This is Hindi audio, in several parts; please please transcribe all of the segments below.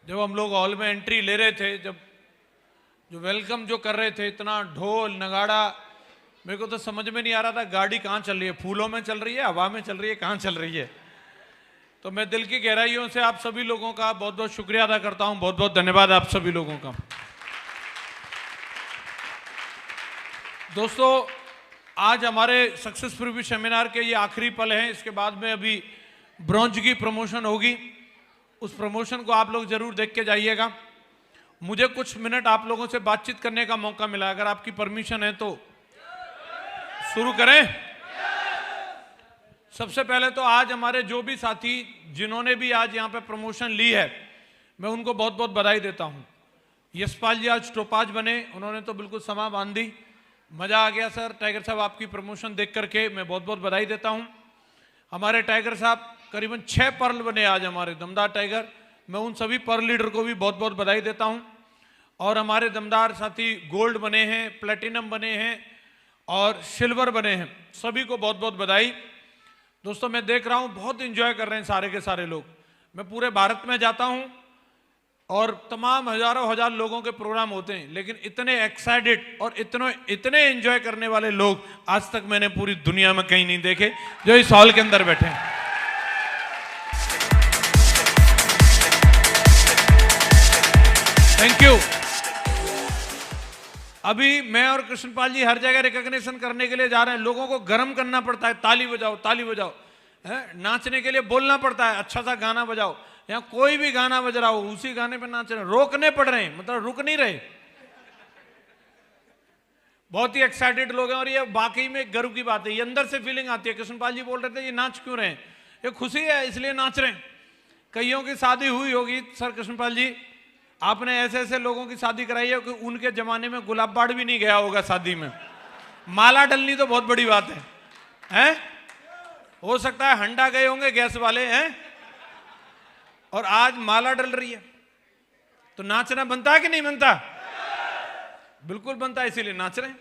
जब हम लोग हॉल में एंट्री ले रहे थे, जब जो वेलकम जो कर रहे थे, इतना ढोल नगाड़ा, मेरे को तो समझ में नहीं आ रहा था गाड़ी कहाँ चल रही है, फूलों में चल रही है, हवा में चल रही है, कहाँ चल रही है। तो मैं दिल की गहराइयों से आप सभी लोगों का बहुत बहुत शुक्रिया अदा करता हूँ, बहुत बहुत धन्यवाद आप सभी लोगों का। दोस्तों, आज हमारे सक्सेस प्रीव्यू सेमिनार के ये आखिरी पल हैं। इसके बाद में अभी ब्रॉन्ज की प्रमोशन होगी, उस प्रमोशन को आप लोग जरूर देख के जाइएगा। मुझे कुछ मिनट आप लोगों से बातचीत करने का मौका मिला, अगर आपकी परमिशन है तो शुरू करें। सबसे पहले तो आज हमारे जो भी साथी जिन्होंने भी आज यहाँ पे प्रमोशन ली है, मैं उनको बहुत बहुत बधाई देता हूँ। यशपाल जी आज टोपाज बने, उन्होंने तो बिल्कुल समा बांध दी, मजा आ गया सर। टाइगर साहब आपकी प्रमोशन देख करके मैं बहुत बहुत बधाई देता हूँ। हमारे टाइगर साहब करीबन 6 पर्ल बने आज हमारे दमदार टाइगर, मैं उन सभी पर्ल लीडर को भी बहुत बहुत बधाई देता हूँ। और हमारे दमदार साथी गोल्ड बने हैं, प्लेटिनम बने हैं और सिल्वर बने हैं, सभी को बहुत बहुत बधाई। दोस्तों, मैं देख रहा हूँ बहुत एंजॉय कर रहे हैं सारे के सारे लोग। मैं पूरे भारत में जाता हूँ और तमाम हजारों हजार लोगों के प्रोग्राम होते हैं, लेकिन इतने एक्साइटेड और इतने एंजॉय करने वाले लोग आज तक मैंने पूरी दुनिया में कहीं नहीं देखे जो इस हॉल के अंदर बैठे हैं। Thank you. अभी मैं और कृष्णपाल जी हर जगह रिकॉग्निशन करने के लिए जा रहे हैं, लोगों को गर्म करना पड़ता है, ताली बजाओ ताली बजाओ, नाचने के लिए बोलना पड़ता है, अच्छा सा गाना बजाओ। यहाँ कोई भी गाना बज रहा हो उसी गाने पे नाच रहे, रोकने पड़ रहे हैं, मतलब रुक नहीं रहे। बहुत ही एक्साइटेड लोग हैं और ये वाकई में गर्व की बात है, ये अंदर से फीलिंग आती है। कृष्णपाल जी बोल रहे थे ये नाच क्यों रहे हैं, ये खुशी है इसलिए नाच रहे हैं। कईयों की शादी हुई होगी सर कृष्णपाल जी, आपने ऐसे ऐसे लोगों की शादी कराई है कि उनके जमाने में गुलाब बाड़ भी नहीं गया होगा शादी में। माला डलनी तो बहुत बड़ी बात है, हैं? हो सकता है हंडा गए होंगे गैस वाले, हैं? और आज माला डल रही है, तो नाचना बनता है कि नहीं बनता? बिल्कुल बनता है, इसीलिए नाच रहे हैं।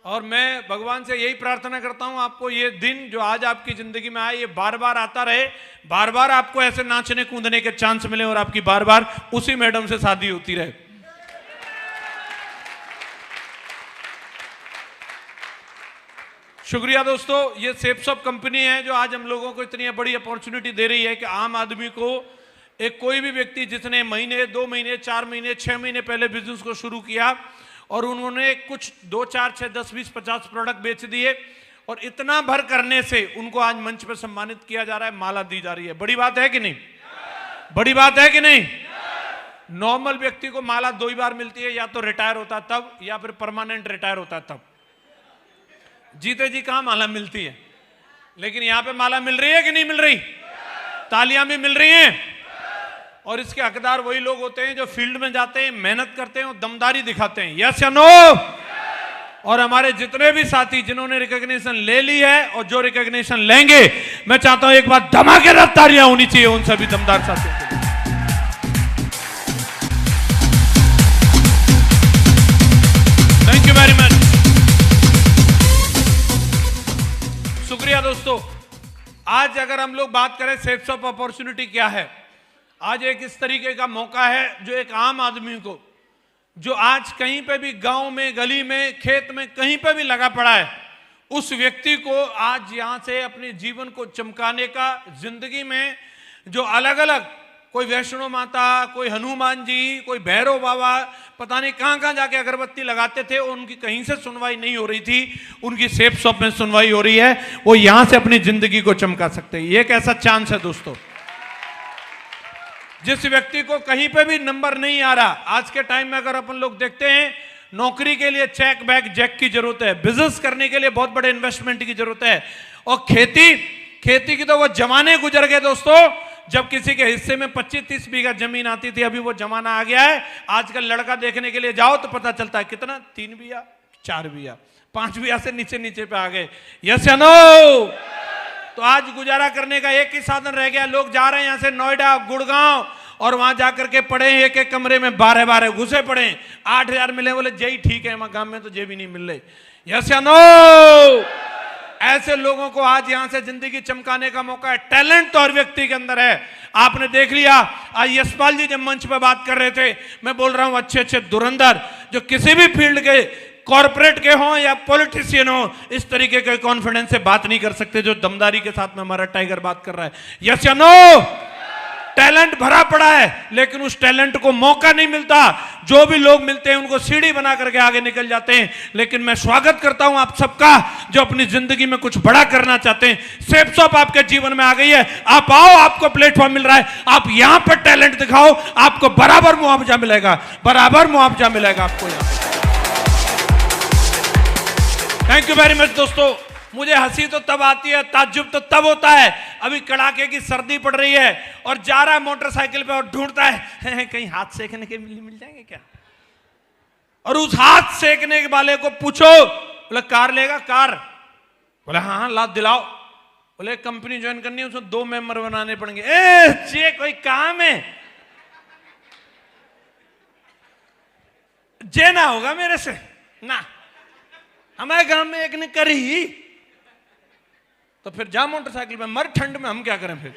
और मैं भगवान से यही प्रार्थना करता हूं, आपको ये दिन जो आज आपकी जिंदगी में आए ये बार बार आता रहे, बार बार आपको ऐसे नाचने कूदने के चांस मिले और आपकी बार बार उसी मैडम से शादी होती रहे। शुक्रिया दोस्तों। ये सेप्सॉप कंपनी है जो आज हम लोगों को इतनी बड़ी अपॉर्चुनिटी दे रही है कि आम आदमी को, एक कोई भी व्यक्ति जिसने महीने 2 महीने 4 महीने 6 महीने पहले बिजनेस को शुरू किया और उन्होंने कुछ 2 4 6 10 20 50 प्रोडक्ट बेच दिए और इतना भर करने से उनको आज मंच पर सम्मानित किया जा रहा है, माला दी जा रही है। बड़ी बात है कि नहीं? बड़ी बात है कि नहीं? नॉर्मल व्यक्ति को माला 2 ही बार मिलती है, या तो रिटायर होता तब या फिर परमानेंट रिटायर होता तब। जीते जी कहां माला मिलती है, लेकिन यहां पे माला मिल रही है कि नहीं मिल रही? तालियां भी मिल रही हैं। और इसके हकदार वही लोग होते हैं जो फील्ड में जाते हैं, मेहनत करते हैं और दमदारी दिखाते हैं। यस या नो? और हमारे जितने भी साथी जिन्होंने रिकॉग्निशन ले ली है और जो रिकॉग्निशन लेंगे, मैं चाहता हूं एक बार धमाकेदार तालियां होनी चाहिए उन सभी दमदार साथियों के लिए। थैंक यू वेरी मच, शुक्रिया दोस्तों। आज अगर हम लोग बात करें सेप्स ऑफ अपॉर्चुनिटी क्या है, आज एक इस तरीके का मौका है जो एक आम आदमी को, जो आज कहीं पे भी गांव में, गली में, खेत में, कहीं पे भी लगा पड़ा है, उस व्यक्ति को आज यहां से अपने जीवन को चमकाने का, जिंदगी में जो अलग अलग, कोई वैष्णो माता, कोई हनुमान जी, कोई भैरव बाबा, पता नहीं कहां कहां जाके अगरबत्ती लगाते थे और उनकी कहीं से सुनवाई नहीं हो रही थी, उनकी सेप शॉप में सुनवाई हो रही है, वो यहां से अपनी जिंदगी को चमका सकते हैं। ये एक ऐसा चांस है दोस्तों। जिस व्यक्ति को कहीं पे भी नंबर नहीं आ रहा, आज के टाइम में अगर अपन लोग देखते हैं, नौकरी के लिए चेक बैक जैक की जरूरत है, बिजनेस करने के लिए बहुत बड़े इन्वेस्टमेंट की जरूरत है, और खेती की तो वो जमाने गुजर गए दोस्तों जब किसी के हिस्से में 25-30 बीघा जमीन आती थी। अभी वो जमाना आ गया है, आजकल लड़का देखने के लिए जाओ तो पता चलता है कितना, 3 बीघा 4 बीघा 5 बीघा से नीचे नीचे पे आ गए। यस या नो? तो आज गुजारा करने का एक ही साधन रह गया, लोग जा रहे हैं यहां से नोएडा, गुड़गांव, और वहां जाकर के पढ़े, एक एक कमरे में 12-12 घुसे पड़े, 8,000 मिले, बोले जय ठीक है, वहां गांव में तो जय भी नहीं मिल रहे। यस या नो? ऐसे लोगों को आज यहां से जिंदगी चमकाने का मौका है। टैलेंट तो हर व्यक्ति के अंदर है। आपने देख लिया, आज यशपाल जी जब मंच पर बात कर रहे थे, मैं बोल रहा हूं अच्छे अच्छे धुरंधर जो किसी भी फील्ड के, कॉर्पोरेट के हों या पॉलिटिशियन हो, इस तरीके के कॉन्फिडेंस से बात नहीं कर सकते जो दमदारी के साथ में हमारा टाइगर बात कर रहा है। यस या नो? टैलेंट भरा पड़ा है, लेकिन उस टैलेंट को मौका नहीं मिलता। जो भी लोग मिलते हैं उनको सीढ़ी बना करके आगे निकल जाते हैं। लेकिन मैं स्वागत करता हूं आप सबका जो अपनी जिंदगी में कुछ बड़ा करना चाहते हैं। सेफ शॉप आपके जीवन में आ गई है, आप आओ, आपको प्लेटफॉर्म मिल रहा है, आप यहां पर टैलेंट दिखाओ, आपको बराबर मुआवजा मिलेगा, बराबर मुआवजा मिलेगा आपको यहां। थैंक यू वेरी मच दोस्तों। मुझे हंसी तो तब आती है, ताज्जुब तो तब होता है, अभी कड़ाके की सर्दी पड़ रही है और जा रहा है मोटरसाइकिल पे और ढूंढता है कहीं हाथ सेकने के मिल जाएंगे क्या। और उस हाथ सेकने वाले को पूछो, बोले कार लेगा? कार? बोले हाँ ला दिलाओ। बोले कंपनी ज्वाइन करनी है, उसमें 2 मेंबर बनाने पड़ेंगे। ये कोई काम है? जेना होगा मेरे से ना, हमारे गांव में एक ने करी, तो फिर जा मोटरसाइकिल पे मर ठंड में, हम क्या करें फिर।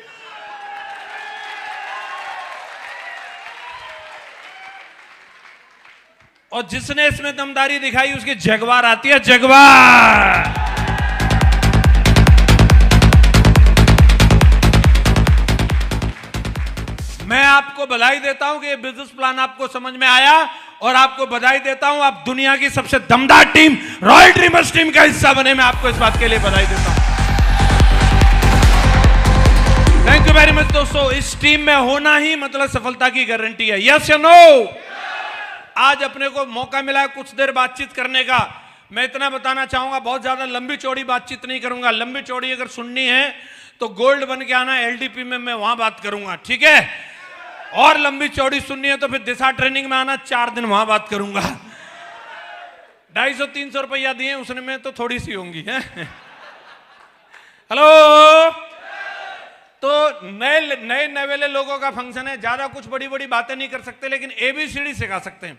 और जिसने इसमें दमदारी दिखाई उसकी जगवार आती है, जगवार। मैं आपको बधाई देता हूं कि ये बिजनेस प्लान आपको समझ में आया, और आपको बधाई देता हूं आप दुनिया की सबसे दमदार टीम रॉयल ड्रीमर्स टीम का हिस्सा बने। मैं आपको इस बात के लिए बधाई देता हूं। थैंक यू वेरी मच दोस्तों। इस टीम में होना ही मतलब सफलता की गारंटी है। यस या नो? आज अपने को मौका मिला है कुछ देर बातचीत करने का। मैं इतना बताना चाहूंगा, बहुत ज्यादा लंबी चौड़ी बातचीत नहीं करूंगा। लंबी चौड़ी अगर सुननी है तो गोल्ड बन के आना, एलडीपी में मैं वहां बात करूंगा, ठीक है। और लंबी चौड़ी सुननी है तो फिर दिशा ट्रेनिंग में आना, 4 दिन वहां बात करूंगा। 250-300 रुपया दिए, उसने में तो थोड़ी सी होंगी है। हेलो। तो नए नवेले लोगों का फंक्शन है, ज्यादा कुछ बड़ी बड़ी बातें नहीं कर सकते, लेकिन एबीसीडी सिखा सकते हैं।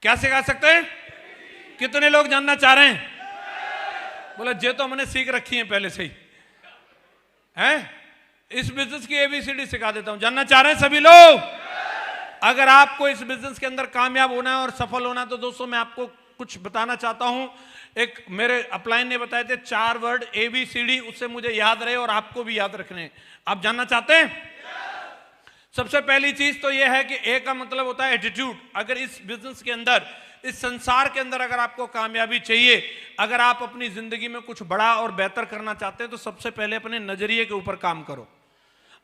क्या सिखा सकते हैं? कितने लोग जानना चाह रहे हैं? बोला जे तो हमने सीख रखी है पहले से ही हैं। इस बिजनेस की एबीसीडी सिखा देता हूं। जानना चाह रहे हैं सभी लोग? अगर आपको इस बिजनेस के अंदर कामयाब होना है और सफल होना है तो दोस्तों मैं आपको कुछ बताना चाहता हूं। एक मेरे अपलाइन ने बताए थे 4 वर्ड एबीसीडी, उससे मुझे याद रहे और आपको भी याद रखने। आप जानना चाहते हैं? सबसे पहली चीज तो यह है कि ए का मतलब होता है एटीट्यूड। अगर इस बिजनेस के अंदर, इस संसार के अंदर अगर आपको कामयाबी चाहिए, अगर आप अपनी जिंदगी में कुछ बड़ा और बेहतर करना चाहते हैं तो सबसे पहले अपने नजरिए के ऊपर काम करो।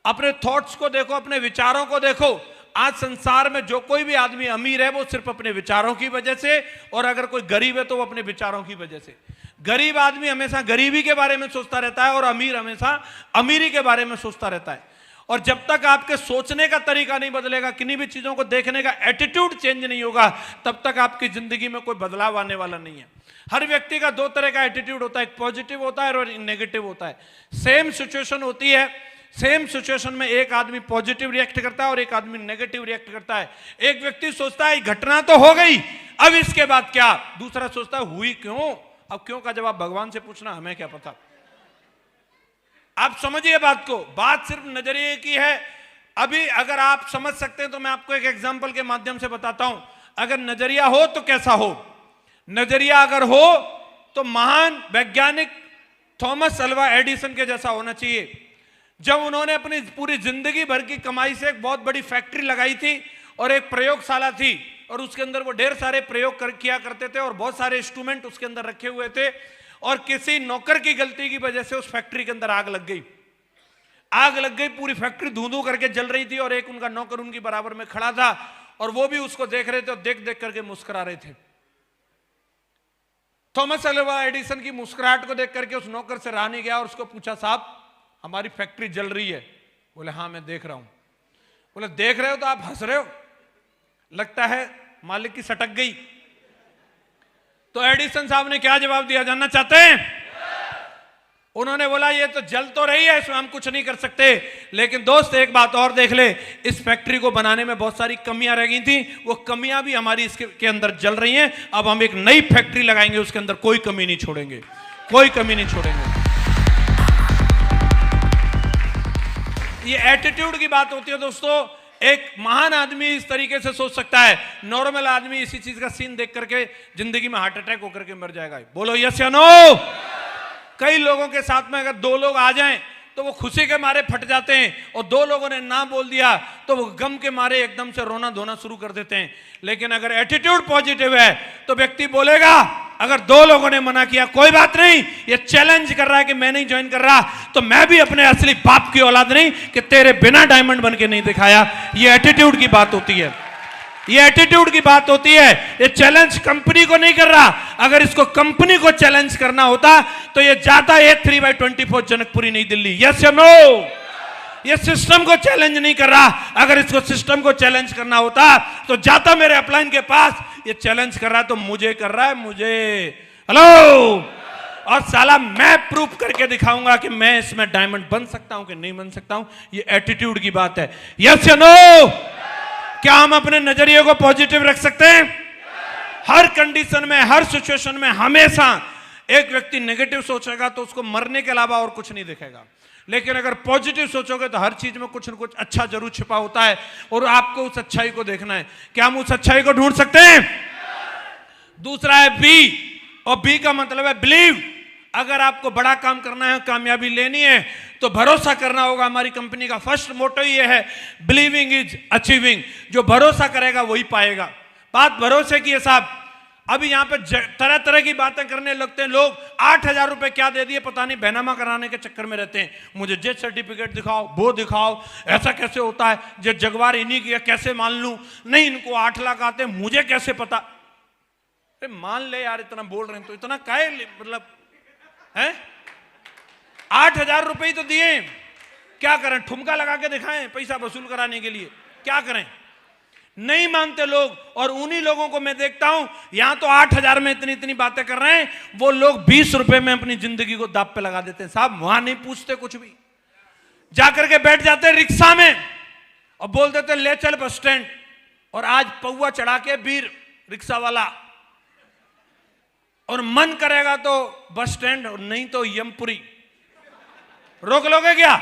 अपने थॉट्स को देखो, अपने विचारों को देखो। आज संसार में जो कोई भी आदमी अमीर है वो सिर्फ अपने विचारों की वजह से, और अगर कोई गरीब है तो वो अपने विचारों की वजह से। गरीब आदमी हमेशा गरीबी के बारे में सोचता रहता है और अमीर हमेशा अमीरी के बारे में सोचता रहता है। और जब तक आपके सोचने का तरीका नहीं बदलेगा, किन्हीं भी चीजों को देखने का एटीट्यूड चेंज नहीं होगा, तब तक आपकी जिंदगी में कोई बदलाव आने वाला नहीं है। हर व्यक्ति का 2 तरह का एटीट्यूड होता है, एक पॉजिटिव होता है और नेगेटिव होता है। सेम सिचुएशन होती है, सेम सिचुएशन में एक आदमी पॉजिटिव रिएक्ट करता है और एक आदमी नेगेटिव रिएक्ट करता है। एक व्यक्ति सोचता है घटना तो हो गई, अब इसके बाद क्या। दूसरा सोचता है हुई क्यों। अब क्यों का जवाब भगवान से पूछना, हमें क्या पता। आप समझिए बात को, बात सिर्फ नजरिए की है। अभी अगर आप समझ सकते हैं तो मैं आपको एक एग्जांपल के माध्यम से बताता हूं। अगर नजरिया हो तो कैसा हो? नजरिया अगर हो तो महान वैज्ञानिक थॉमस अल्वा एडिसन के जैसा होना चाहिए। जब उन्होंने अपनी पूरी जिंदगी भर की कमाई से एक बहुत बड़ी फैक्ट्री लगाई थी और एक प्रयोगशाला थी, और उसके अंदर वो ढेर सारे प्रयोग किया करते थे और बहुत सारे इंस्ट्रूमेंट उसके अंदर रखे हुए थे, और किसी नौकर की गलती की वजह से उस फैक्ट्री के अंदर आग लग गई। आग लग गई, पूरी फैक्ट्री धुआं करके जल रही थी और एक उनका नौकर उनकी बराबर में खड़ा था और वो भी उसको देख रहे थे और देख देख करके मुस्कुरा रहे थे। थॉमस अल्वा एडिसन की मुस्कुराहट को देख करके उस नौकर से रहा नहीं गया और उसको पूछा, साहब हमारी फैक्ट्री जल रही है। बोले हाँ मैं देख रहा हूं। बोले देख रहे हो तो आप हंस रहे हो, लगता है मालिक की सटक गई। तो एडिसन साहब ने क्या जवाब दिया, जानना चाहते हैं? उन्होंने बोला ये तो जल तो रही है, इसमें हम कुछ नहीं कर सकते, लेकिन दोस्त एक बात और देख ले, इस फैक्ट्री को बनाने में बहुत सारी कमियां रह गई थी, वो कमियां भी हमारी इसके अंदर जल रही हैं। अब हम एक नई फैक्ट्री लगाएंगे, उसके अंदर कोई कमी नहीं छोड़ेंगे, कोई कमी नहीं छोड़ेंगे। ये एटीट्यूड की बात होती है दोस्तों। एक महान आदमी इस तरीके से सोच सकता है, नॉर्मल आदमी इसी चीज का सीन देख करके जिंदगी में हार्ट अटैक होकर के मर जाएगा। बोलो यस या नो। कई लोगों के साथ में अगर दो लोग आ जाएं तो वो खुशी के मारे फट जाते हैं, और दो लोगों ने ना बोल दिया तो वो गम के मारे एकदम से रोना धोना शुरू कर देते हैं। लेकिन अगर एटीट्यूड पॉजिटिव है तो व्यक्ति बोलेगा, अगर दो लोगों ने मना किया कोई बात नहीं, ये चैलेंज कर रहा है कि मैं नहीं ज्वाइन कर रहा, तो मैं भी अपने असली बाप की औलाद नहीं कि तेरे बिना डायमंड बन के नहीं दिखाया। ये एटीट्यूड की बात होती है, ये एटीट्यूड की बात होती है। ये चैलेंज कंपनी को नहीं कर रहा, अगर इसको कंपनी को चैलेंज करना होता तो ये जाता A3/24 जनकपुरी नई दिल्ली। यस या नो। ये सिस्टम को चैलेंज नहीं कर रहा, अगर इसको सिस्टम को चैलेंज करना होता तो जाता मेरे अपलाइन के पास। ये चैलेंज कर रहा है तो मुझे कर रहा है, मुझे। हेलो। और साला मैं प्रूफ करके दिखाऊंगा कि मैं इसमें डायमंड बन सकता हूं कि नहीं बन सकता हूं। ये एटीट्यूड की बात है। यस या नो। क्या हम अपने नजरिए को पॉजिटिव रख सकते हैं? हर कंडीशन में, हर सिचुएशन में हमेशा एक व्यक्ति नेगेटिव सोचेगा तो उसको मरने के अलावा और कुछ नहीं दिखेगा। लेकिन अगर पॉजिटिव सोचोगे तो हर चीज में कुछ न कुछ अच्छा जरूर छिपा होता है, और आपको उस अच्छाई को देखना है। क्या हम उस अच्छाई को ढूंढ सकते हैं? दूसरा है बी, और बी का मतलब है बिलीव। अगर आपको बड़ा काम करना है, कामयाबी लेनी है, तो भरोसा करना होगा। हमारी कंपनी का फर्स्ट मोटो ये है, बिलीविंग इज अचीविंग। जो भरोसा करेगा वही पाएगा। बात भरोसे की है साहब। अभी यहां पे तरह तरह की बातें करने लगते हैं लोग। 8,000 रुपए क्या दे दिए पता नहीं, बैनामा कराने के चक्कर में रहते हैं। मुझे जे सर्टिफिकेट दिखाओ, वो दिखाओ, ऐसा कैसे होता है, जे जगवार इन्हीं की है, कैसे मान लूं? नहीं, इनको 8 लाख आते हैं, मुझे कैसे पता? अरे मान ले यार, इतना बोल रहे हैं तो इतना काहे, मतलब है? 8,000 रुपए ही तो दिए, क्या करें? ठुमका लगा के दिखाएं पैसा वसूल कराने के लिए? क्या करें? नहीं मानते लोग। और उन्हीं लोगों को मैं देखता हूं, यहां तो 8,000 में इतनी इतनी बातें कर रहे हैं, वो लोग 20 रुपए में अपनी जिंदगी को दांव पे लगा देते हैं। साहब वहां नहीं पूछते कुछ भी, जाकर के बैठ जाते हैं रिक्शा में और बोल देते ले चल बस स्टैंड। और आज पौवा चढ़ा के बीर रिक्शा वाला, और मन करेगा तो बस स्टैंड, और नहीं तो यमपुरी। रोक लोगे क्या?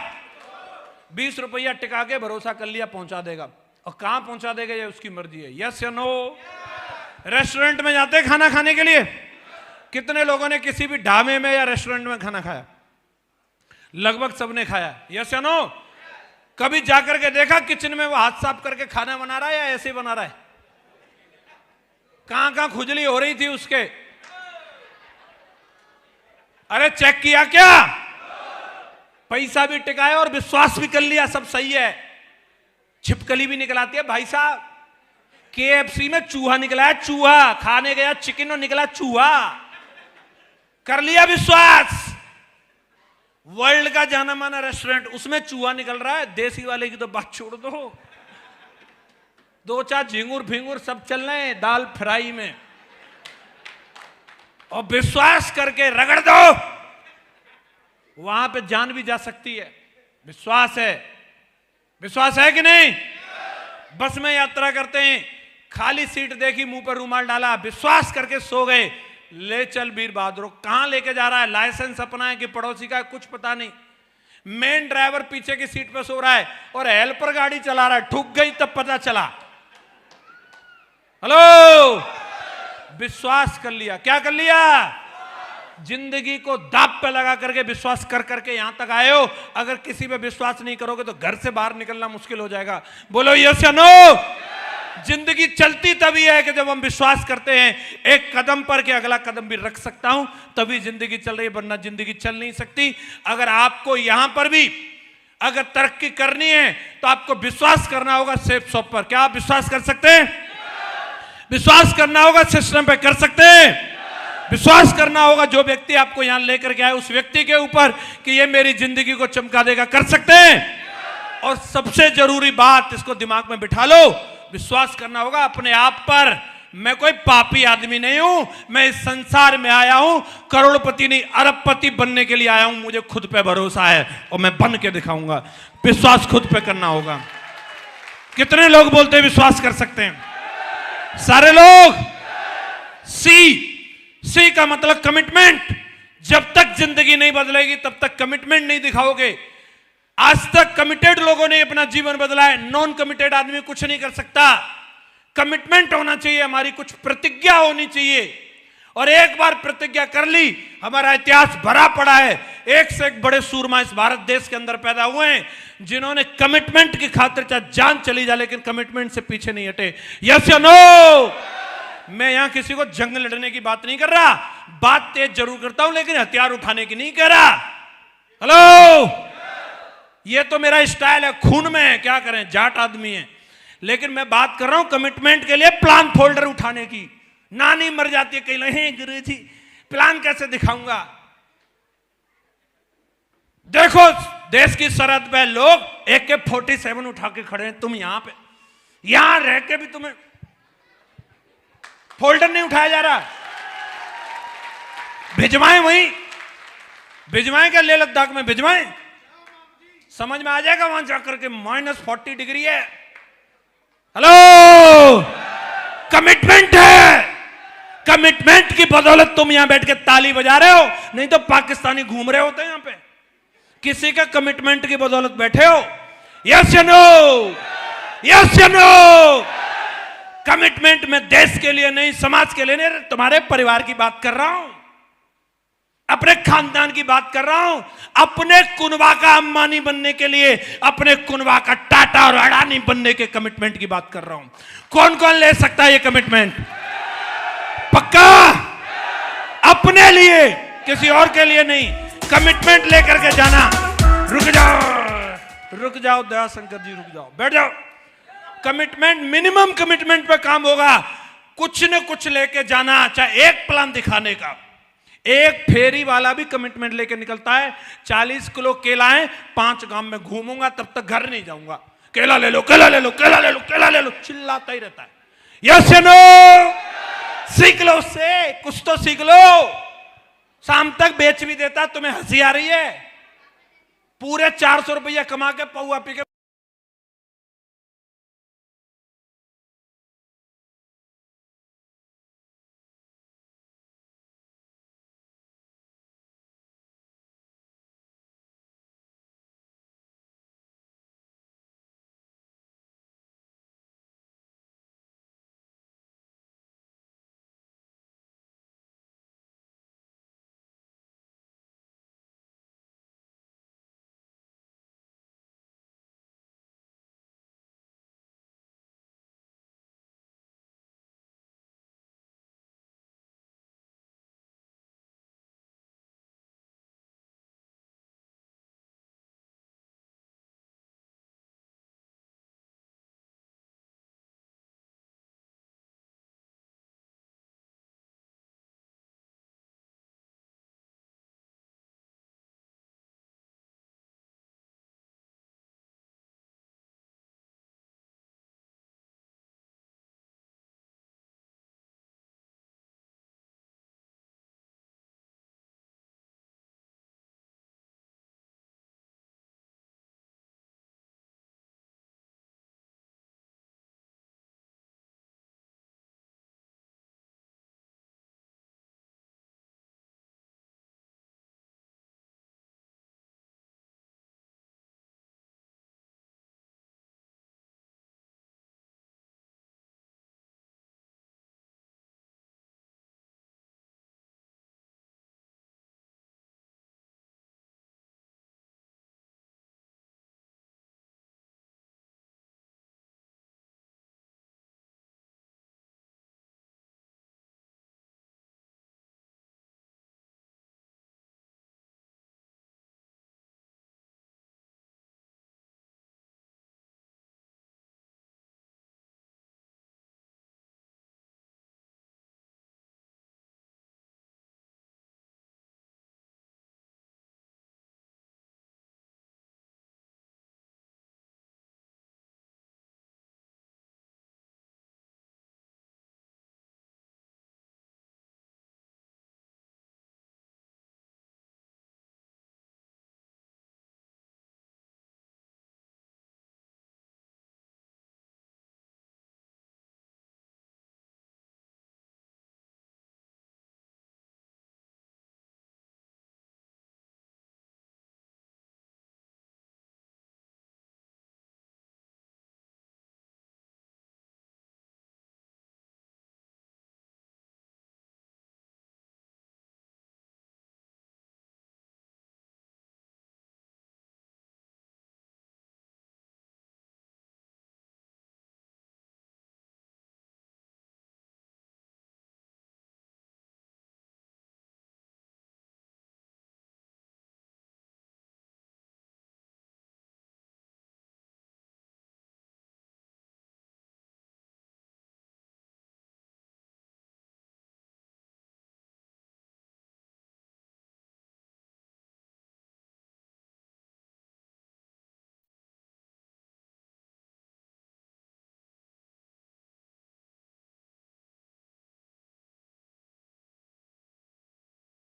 20 रुपया टिका के भरोसा कर लिया, पहुंचा देगा। और कहां पहुंचा देगा ये उसकी मर्जी है। यस या नो। रेस्टोरेंट में जाते हैं खाना खाने के लिए, कितने लोगों ने किसी भी ढाबे में या रेस्टोरेंट में खाना खाया? लगभग सबने खाया। यस या नो। कभी जाकर के देखा किचन में वो हाथ साफ करके खाना बना रहा है या ऐसे बना रहा है? कहां कहां खुजली हो रही थी उसके? अरे चेक किया क्या? पैसा भी टिकाया और विश्वास भी कर लिया, सब सही है। छिपकली भी निकल आती है भाई साहब। KFC में चूहा निकला है, चूहा खाने गया चिकन और निकला चूहा, कर लिया विश्वास। वर्ल्ड का जाना माना रेस्टोरेंट, उसमें चूहा निकल रहा है। देसी वाले की तो बात छोड़ दो, 2-4 झिंगुर फिंगुर सब चल रहे हैं दाल फ्राई में, और विश्वास करके रगड़ दो, वहां पे जान भी जा सकती है। विश्वास है, विश्वास है कि नहीं? बस में यात्रा करते हैं, खाली सीट देखी, मुंह पर रुमाल डाला, विश्वास करके सो गए। ले चल वीर बहादुर, कहां लेके जा रहा है? लाइसेंस अपना है कि पड़ोसी का है, कुछ पता नहीं। मेन ड्राइवर पीछे की सीट पर सो रहा है और हेल्पर गाड़ी चला रहा है। ठुक गई तब पता चला। हेलो। विश्वास कर लिया। क्या कर लिया? जिंदगी को दांव पे लगा करके विश्वास कर करके यहां तक आए हो। अगर किसी पे विश्वास नहीं करोगे तो घर से बाहर निकलना मुश्किल हो जाएगा। बोलो यस या नो। जिंदगी चलती तभी है कि जब हम विश्वास करते हैं एक कदम पर कि अगला कदम भी रख सकता हूं, तभी जिंदगी चल रही है, वरना जिंदगी चल नहीं सकती। अगर आपको यहां पर भी अगर तरक्की करनी है तो आपको विश्वास करना होगा सेफ शॉप पर। क्या आप विश्वास कर सकते हैं? विश्वास करना होगा सिस्टम पे, कर सकते हैं? विश्वास करना होगा जो व्यक्ति आपको यहां लेकर के आए उस व्यक्ति के ऊपर कि ये मेरी जिंदगी को चमका देगा, कर सकते हैं? और सबसे जरूरी बात, इसको दिमाग में बिठा लो, विश्वास करना होगा अपने आप पर। मैं कोई पापी आदमी नहीं हूं, मैं इस संसार में आया हूं करोड़पति नहीं अरबपति बनने के लिए आया हूं। मुझे खुद पे भरोसा है और मैं बन के दिखाऊंगा। विश्वास खुद पे करना होगा। कितने लोग बोलते हैं विश्वास कर सकते हैं? सारे लोग। सी का मतलब कमिटमेंट। जब तक जिंदगी नहीं बदलेगी तब तक कमिटमेंट नहीं दिखाओगे। आज तक कमिटेड लोगों ने अपना जीवन बदला है, नॉन कमिटेड आदमी कुछ नहीं कर सकता। कमिटमेंट होना चाहिए, हमारी कुछ प्रतिज्ञा होनी चाहिए, और एक बार प्रतिज्ञा कर ली, हमारा इतिहास भरा पड़ा है। एक से एक बड़े सूरमा इस भारत देश के अंदर पैदा हुए हैं, जिन्होंने कमिटमेंट की खातिर चाहे जान चली जाए लेकिन कमिटमेंट से पीछे नहीं हटे। यस या नो? मैं यहां किसी को जंग लड़ने की बात नहीं कर रहा, बात तेज जरूर करता हूं लेकिन हथियार उठाने की नहीं कह रहा। हेलो, ये तो मेरा स्टाइल है, खून में है, क्या करें, जाट आदमी है। लेकिन मैं बात कर रहा हूं कमिटमेंट के लिए प्लान फोल्डर उठाने की। नानी मर जाती है, कहीं नहीं गुरुजी प्लान कैसे दिखाऊंगा। देखो देश की सरहद पे लोग AK-47 उठा के खड़े हैं, तुम यहां पे, यहां रह के भी तुम्हें फोल्डर नहीं उठाया जा रहा। भिजवाएं, वहीं भिजवाएं क्या, लेह लद्दाख में भिजवाएं, समझ में आ जाएगा वहां जाकर के -40 डिग्री है। हेलो, कमिटमेंट है, कमिटमेंट की बदौलत तुम यहां बैठ के ताली बजा रहे हो, नहीं तो पाकिस्तानी घूम रहे होते हैं यहां पे, किसी का कमिटमेंट की बदौलत बैठे हो। यस या नो? यस या नो? कमिटमेंट में देश के लिए नहीं, समाज के लिए नहीं, तुम्हारे परिवार की बात कर रहा हूं, अपने खानदान की बात कर रहा हूं, अपने कुनबा का अंबानी बनने के लिए, अपने कुनबा का टाटा और अडानी बनने के कमिटमेंट की बात कर रहा हूं। कौन कौन ले सकता है ये कमिटमेंट? पक्का? अपने लिए, किसी और के लिए नहीं, कमिटमेंट लेकर के जाना। रुक जाओ, रुक जाओ दयाशंकर जी, रुक जाओ, बैठ जाओ। कमिटमेंट, मिनिमम कमिटमेंट पे काम होगा, कुछ न कुछ लेके जाना, चाहे एक प्लान दिखाने का। एक फेरी वाला भी कमिटमेंट लेके निकलता है, 40 किलो केला है, 5 गांव में घूमूंगा, तब तक घर नहीं जाऊंगा, केला ले लो, केला ले लो, केला ले लो, केला ले लो, चिल्लाता ही रहता है। यस या नो? सीख लो उससे, कुछ तो सीख लो। शाम तक बेच भी देता, तुम्हें हंसी आ रही है। पूरे 400 रुपया कमा के पौआ पी के